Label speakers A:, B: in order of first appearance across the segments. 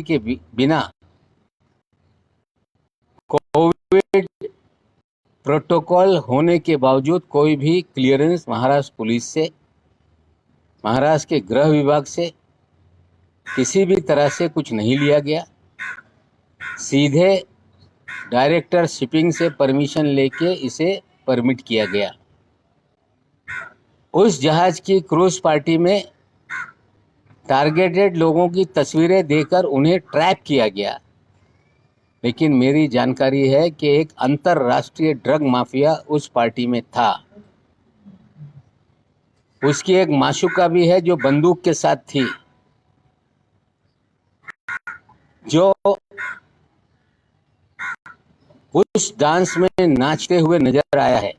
A: के बिना Covid protocol होने के बावजूद कोई भी क्लियरेंस महाराष्ट्र पुलिस से, महाराष्ट्र के गृह विभाग से किसी भी तरह से कुछ नहीं लिया गया। सीधे डायरेक्टर शिपिंग से परमिशन लेके इसे परमिट किया गया। उस जहाज की क्रूज पार्टी में टारगेटेड लोगों की तस्वीरें देकर उन्हें ट्रैप किया गया। लेकिन मेरी जानकारी है कि एक अंतर्राष्ट्रीय ड्रग माफिया उस पार्टी में था। उसकी एक माशूका भी है जो बंदूक के साथ थी, जो उस डांस में नाचते हुए नजर आया है।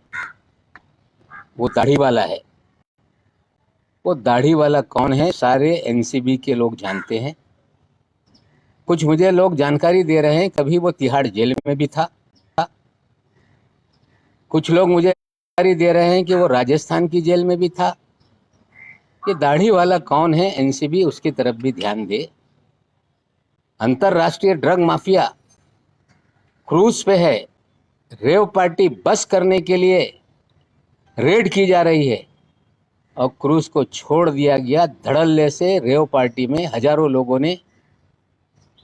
A: वो दाढ़ी वाला है। वो दाढ़ी वाला कौन है, सारे एनसीबी के लोग जानते हैं। कुछ मुझे लोग जानकारी दे रहे हैं कभी वो तिहाड़ जेल में भी था। कुछ लोग मुझे जानकारी दे रहे हैं कि वो राजस्थान की जेल में भी था। ये दाढ़ी वाला कौन है, एनसीबी उसकी तरफ भी ध्यान दे। अंतरराष्ट्रीय ड्रग माफिया क्रूज पे है। रेव पार्टी बस करने के लिए रेड की जा रही है और क्रूज को छोड़ दिया गया धड़ल्ले से। रेव पार्टी में हजारों लोगों ने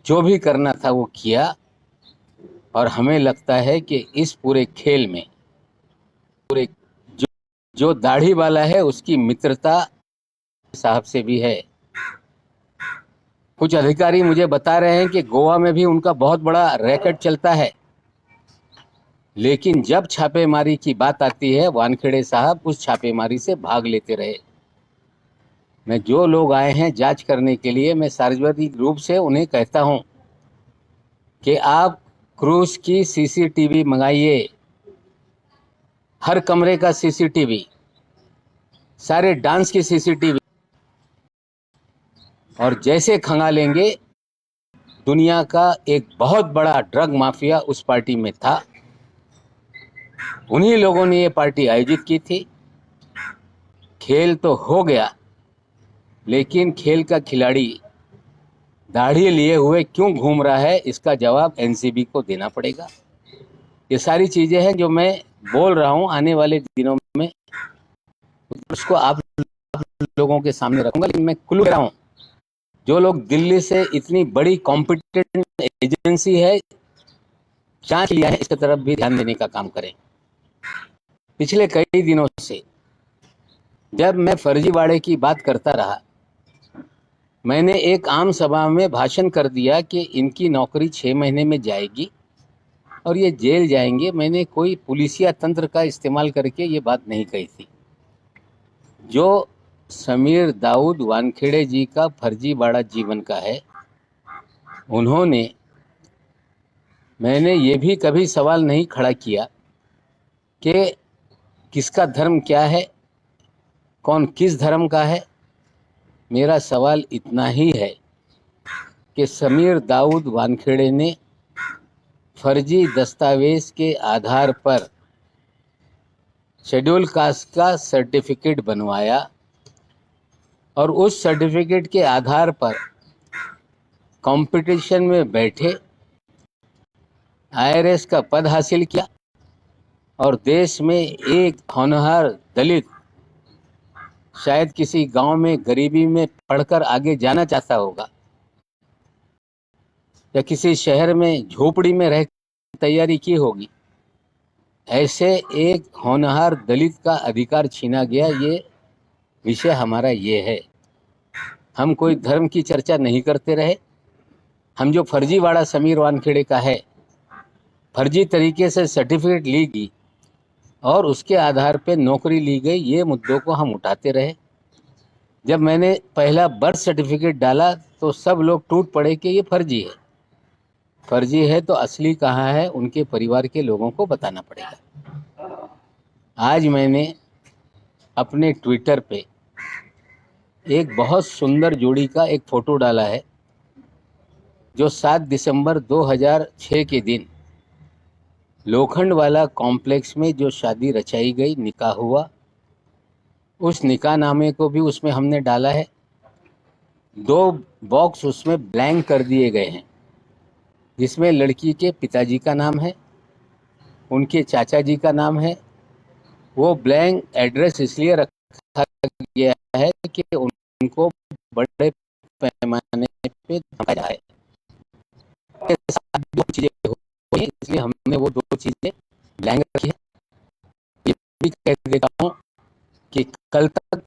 A: जो भी करना था वो किया। और हमें लगता है कि इस पूरे खेल में पूरे जो दाढ़ी वाला है उसकी मित्रता साहब से भी है। कुछ अधिकारी मुझे बता रहे हैं कि गोवा में भी उनका बहुत बड़ा रैकेट चलता है। लेकिन जब छापेमारी की बात आती है, वानखेड़े साहब उस छापेमारी से भाग लेते रहे। मैं जो लोग आए हैं जांच करने के लिए, मैं सार्वजनिक रूप से उन्हें कहता हूं कि आप क्रूज की सीसीटीवी मंगाइए, हर कमरे का सीसीटीवी, सारे डांस की सीसीटीवी, और जैसे खंगालेंगे दुनिया का एक बहुत बड़ा ड्रग माफिया उस पार्टी में था। उन्हीं लोगों ने ये पार्टी आयोजित की थी। खेल तो हो गया, लेकिन खेल का खिलाड़ी दाढ़ी लिए हुए क्यों घूम रहा है, इसका जवाब एनसीबी को देना पड़ेगा। ये सारी चीजें हैं जो मैं बोल रहा हूं। आने वाले दिनों में उसको आप लोगों के सामने रखूंगा। लेकिन मैं क्लू दे रहा हूं, जो लोग दिल्ली से इतनी बड़ी कॉम्पिटेंट एजेंसी है जांच लिया है, इसकी तरफ भी ध्यान देने का काम करें। पिछले कई दिनों से जब मैं फर्जीवाड़े की बात करता रहा, मैंने एक आम सभा में भाषण कर दिया कि इनकी नौकरी 6 महीने में जाएगी और ये जेल जाएंगे। मैंने कोई पुलिसिया तंत्र का इस्तेमाल करके ये बात नहीं कही थी। जो समीर दाऊद वानखेड़े जी का फर्जीवाड़ा जीवन का है, उन्होंने, मैंने ये भी कभी सवाल नहीं खड़ा किया कि किसका धर्म क्या है, कौन किस धर्म का है। मेरा सवाल इतना ही है कि समीर दाऊद वानखेड़े ने फर्जी दस्तावेज के आधार पर शेड्यूल कास्ट का सर्टिफिकेट बनवाया और उस सर्टिफिकेट के आधार पर कंपटीशन में बैठे, आईआरएस का पद हासिल किया और देश में एक होनहार दलित शायद किसी गांव में गरीबी में पढ़कर आगे जाना चाहता होगा या किसी शहर में झोपड़ी में रह तैयारी की होगी, ऐसे एक होनहार दलित का अधिकार छीना गया। ये विषय हमारा ये है। हम कोई धर्म की चर्चा नहीं करते रहे। हम जो फर्जीवाड़ा समीर वानखेड़े का है, फर्जी तरीके से सर्टिफिकेट ली गई और उसके आधार पे नौकरी ली गई, ये मुद्दों को हम उठाते रहे। जब मैंने पहला बर्थ सर्टिफिकेट डाला तो सब लोग टूट पड़े कि ये फर्जी है। फर्जी है तो असली कहाँ है, उनके परिवार के लोगों को बताना पड़ेगा। आज मैंने अपने ट्विटर पे एक बहुत सुंदर जोड़ी का एक फोटो डाला है, जो 7 दिसंबर 2006 के दिन लोखंड वाला कॉम्प्लेक्स में जो शादी रचाई गई, निकाह हुआ, उस निकाह नामे को भी उसमें हमने डाला है। दो बॉक्स उसमें ब्लैंक कर दिए गए हैं, जिसमें लड़की के पिताजी का नाम है, उनके चाचा जी का नाम है। वो ब्लैंक एड्रेस इसलिए रखा गया है कि उनको बड़े पैमाने पे धमकाया जाए। इसके साथ दो चीजें हुई, इसलिए हमने वो दो चीजें ब्लैंक रखी है। ये भी कह देता हूँ कि कल तक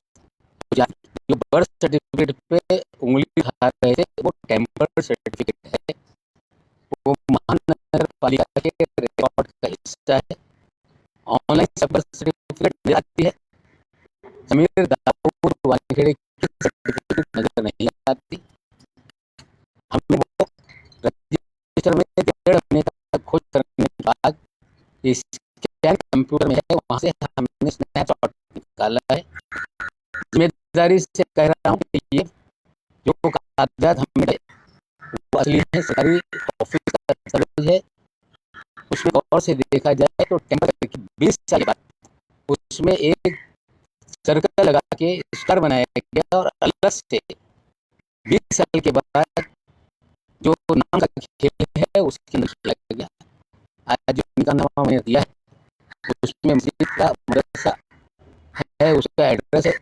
A: जो बर्थ सर्टिफिकेट पे उंगली दिखा रहे थे वो टेम्पर्ड सर्टिफिकेट है, वो महानगर पालिका के रिकॉर्ड का हिस्सा है। ऑनलाइन सब बर्थ सर्टिफिकेट मिल जाती है, जमीर दाऊद वानखेड़े की सर्टिफिकेट नजर नहीं आती। हमने वो रजिस्टर में 1.5 महीने तक खोज करने के बाद इस स्कैन कंप्यूटर में है, वहां से हमने स्नैपशॉट निकाला है। जिम्मेदारी से कह रहा हूँ कि ये जो कागजात हमें वो असली है, सरकारी ऑफिस का दस्तावेज है। उसमें गौर से देखा जाए तो टेम्पर की 20 साल बाद उसमें एक सर्कल लगा के स्टार बनाया गया और अलग से 20 साल के बाद जो नाम का खेल है उसके अंदर खेला गया। आज जो इनका नाम मैंने दिया है उसमें मस्जिद का मदरसा है, उसका एड्रेस है,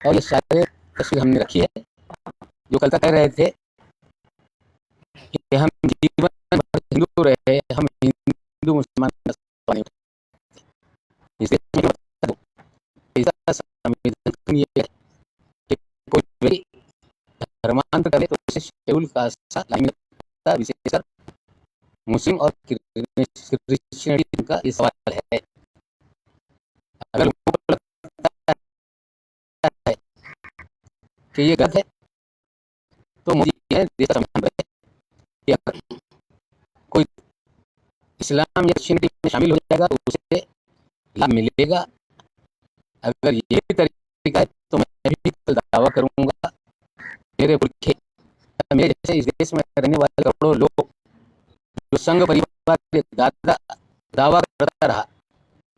A: और ये सारे तस्वीर हमने रखी है। जो कल तक कह रहे थे कि हम जीवन भर हिंदू रहे, हम हिंदू मुसलमान संविधान ये है कि कोई व्यक्ति धर्मांतर करे तो उसे शेड्यूल कास्ट लाइन में विशेषकर मुस्लिम और क्रिश्चियनिटी का ये सवाल है। अगर लोगों को लगता है कि ये गलत है तो मोदी है देश का संविधान रहे कि अगर कोई इस्लाम या क्रिश्चियनिटी में शामिल हो जाएगा तो उसे लाभ मिलेगा। अगर ये तरीका है तो मैं भी कल दावा करूंगा मेरे पुरखे, मेरे जैसे इस देश में रहने वाले करोड़ों लोग जो संघ परिवार के दावा करता रहा,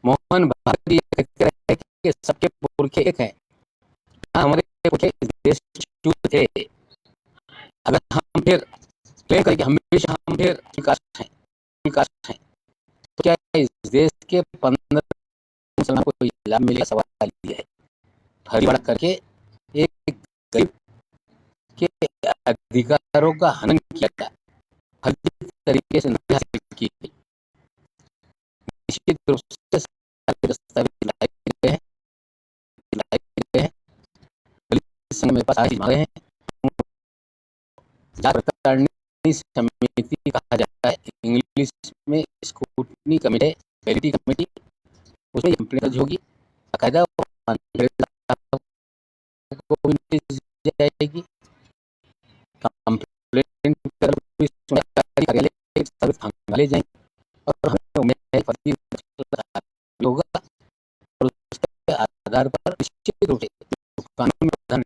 A: मोहन भारती कहते रहे कि सबके पुरखे एक हैं, हमारे पुरखे इस देश थे। अगर हम फिर क्लेम करें कि हमेशा हम फिर कास्ट हैं तो क्या इस देश के 15 मुसलमान को लाभ मिलेगा? सवाल ये है। फर्जीवाड़ा करके एक गरीब के अधिकारों का हनन किया गया, फर्जी तरीके से नहीं हासिल की गई। निश्चित रूप से दस्तावेज लाए गए हैं, संघ मेरे पास आज मांगे हैं। जांच समिति कहा जाता है, इंग्लिश में स्क्रूटनी कमेटी, क्वालिटी कमेटी, उसमें कंप्लेंट होगी बाकायदा को भी जाएगी। कंप्लेंट कार्यालय संभाले जाएंगे और हमें उम्मीद है फर्जी होगा और उसके आधार पर निश्चित रूप से कानून में प्रावधान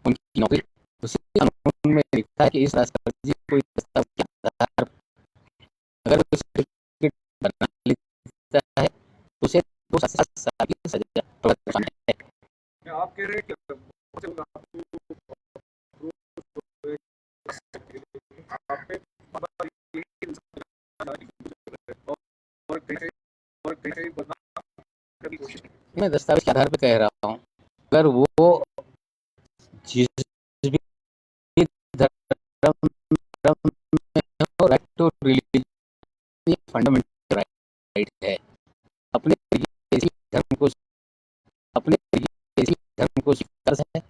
A: उनकी नौकरी उसी कानून में लिखा है कि इस राष्ट्रपति को दस्तावेज के आधार पर अगर कोई सर्टिफिकेट बना लेता है तो उसे 2 साल की सजा प्रावधान है।
B: आप कह रहे हैं
A: मैं दस्तावेज के आधार पर कह रहा हूँ, अगर वो जिस भी धर्म में हो, right to religion fundamental right है। अपने इसी धर्म को स्वीकार है,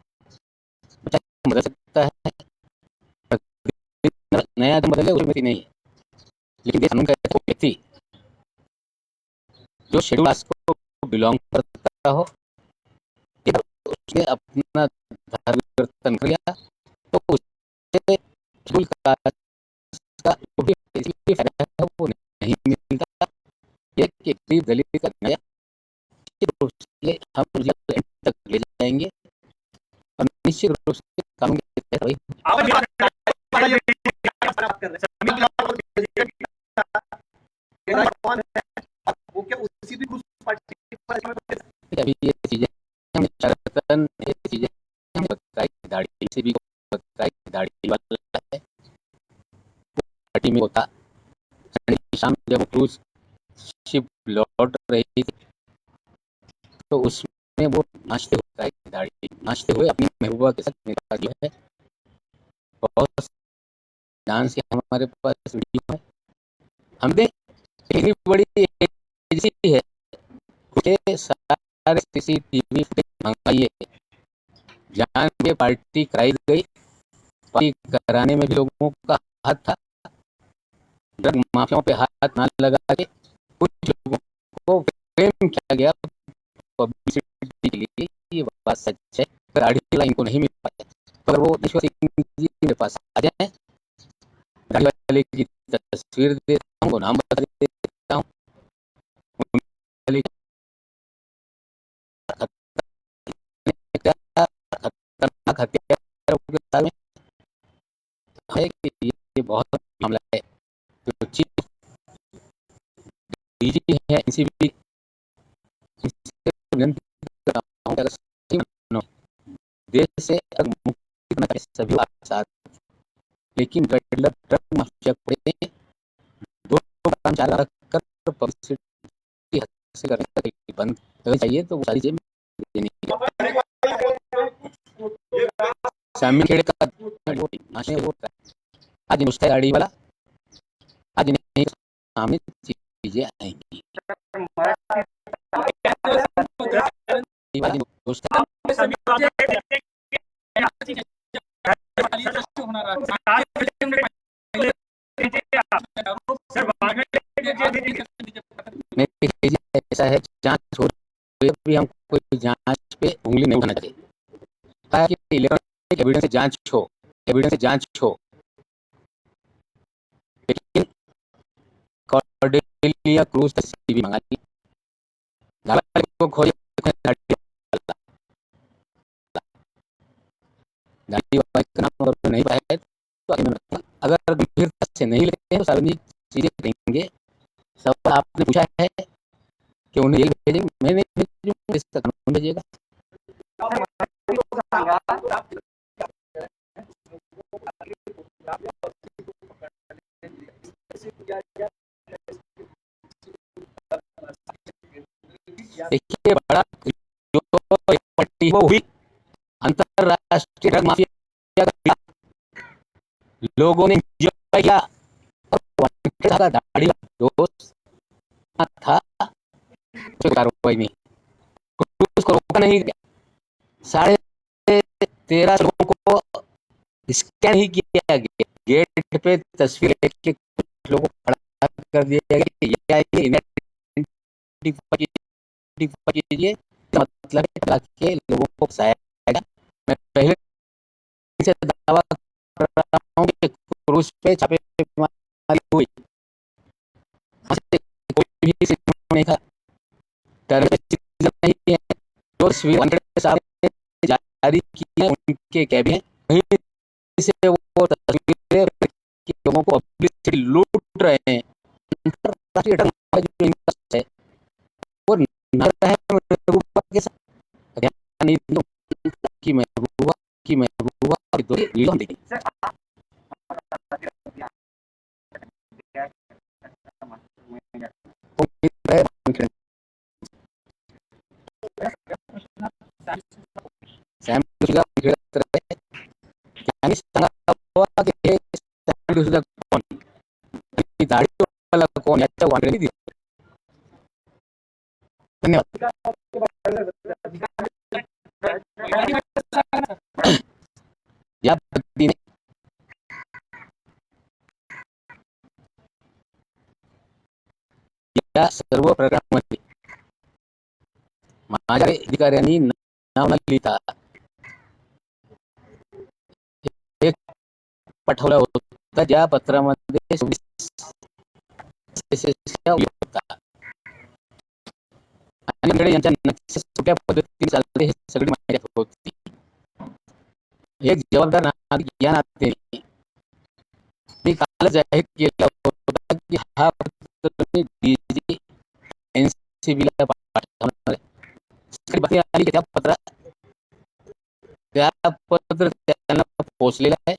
A: बदल सकता है, नया धर्म बदले उसमें नहीं है, लेकिन कानून का व्यक्ति जो शेड्यूल कास्ट को बिलोंग करता हो या उसने अपना धर्म परिवर्तन कर लिया तो उसे शेड्यूल कास्ट का जो भी फायदा है वो नहीं मिलता। ये कि दलित का नया हम तक ले जाएंगे और निश्चित रूप से कानून के तहत अभी ये चीजें दाढ़ी से भी आदमी को था। शाम जब क्रूज शिप लौट रही थी तो उसमें वो नाचते हुए अपनी महबूबा के साथ निकाह जो है बहुत डांस के हमारे पास वीडियो है। हमने इतनी बड़ी एजेंसी है उसके सारे सीसीटीवी फुटेज मंगवाइए, जान के पार्टी कराई गई। पार्टी कराने में भी लोगों का हाथ था। ड्रग माफियाओं पे हाथ ना लगा के कुछ लोगों को फ्रेम किया गया पब्लिसिटी के लिए। ये बात सच है, पर आड़ी इनको नहीं मिल पाया। अगर वो ईश्वर सिंह जी मेरे पास आ जाए, गाड़ी वाले की तस्वीर देता हूँ, नाम बता देता हूँ, खतरनाक हत्यारों के साथ में है कि ये बहुत मामला है। तो चीफ डीजी है एनसीबी, देश से अगर मुक्ति करना चाहे सभी साथ, लेकिन ट्रक माफिया पड़े दो काम चार रखकर पब्लिसिटी हासिल करने का बंद चाहिए। तो वो सारी चीजें देनी शामिल खेड़े का आज नुस्खा गाड़ी वाला आज नहीं सामने चीजें आएंगी। ऐसा है जांच हो रही है, हम कोई जांच पे उंगली नहीं उठाना चाहिए ताकि इलेक्ट्रॉनिक एविडेंस से जांच हो। लेकिन कॉर्डेलिया क्रूज सीवी मंगा ली, को खोज गाड़ी का नाम अगर नहीं पाया तो अगर गंभीरता से नहीं लेते हैं तो सार्वजनिक चीजें करेंगे। सवाल आपने पूछा है कि उन्हें जेल भेजेंगे, मैं नहीं भेजूंगा, इसका कानून भेजेगा। देखिए बड़ा जो पट्टी वो हुई अंतरराष्ट्रीय ड्रग माफिया का लोगों ने किया और दाढ़ी दोस्त था, कार्रवाई नहीं, उसको रोका नहीं गया। 13.5 लोगों को स्कैन ही किया गया, गेट पे तस्वीर लेके कुछ लोगों को खड़ा कर दिया गया, कीजिए, मतलब ताकि लोगों को फंसाया गया। मैं पहले से दावा कर रहा हूँ कि क्रूज पे छापेमारी हुई, कोई भी नहीं था, नहीं है। जो तस्वीर जारी की है उनके कैबिन वहीं से वो तस्वीरें लोगों को पब्लिसिटी लूट रहे हैं। है वो है महबूबा के साथ की महबूबा दाढ़ी वाला कौन है धन्यवाद। या सर्व प्रकरणामध्ये माझ्या अधिकाऱ्यांनी नाव लिहिता एक पाठवला होता, ज्या पत्रामध्ये होता आणि यांच्या नक्की सोप्या पद्धतीने चालते हे सगळी माहिती होती। एक जबाबदार नागरिक या नात्याने मी काल जाहीर केला होता की हा पत्र डीजी एनसीबीला पाठवणार आहे। बातमी आली की त्या पत्र त्यांना पोहोचलेलं आहे,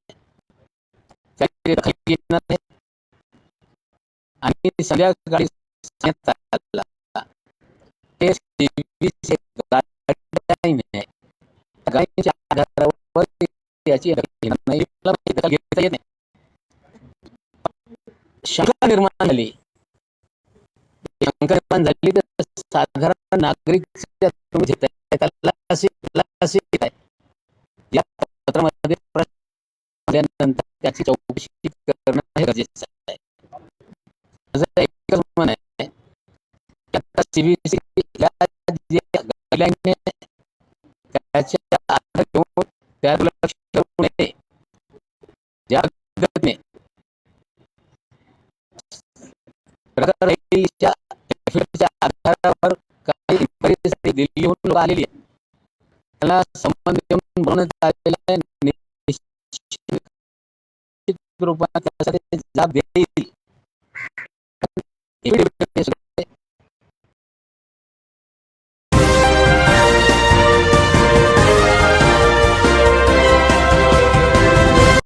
A: त्याची दखल घेणार आहे संध्याकाळी सांगण्यात आला. ते CBC गाईडलाईन आहे. गाईडच्या आधारावर त्याची दखल घेणार नाही. दखल घेता येत नाही. शंका निर्माण झाली. शंका निर्माण झाली तर साधारण नागरिक या पत्रामध्ये नंतर त्याची चौकशी करणं हे गरजेचं आहे. माझं एकच म्हणणं आहे की आता CBC गाईडलाईन त्याच्या आधार घेऊन त्यावर लक्ष ठेवू नये. ज्या पद्धतीने आधारावर काही इन्क्वायरीसाठी दिल्लीहून लोक आलेली आहेत. त्याला संबंध देऊन बनवण्यात आलेला निश्चित रूपाने त्यासाठी जाब देईल.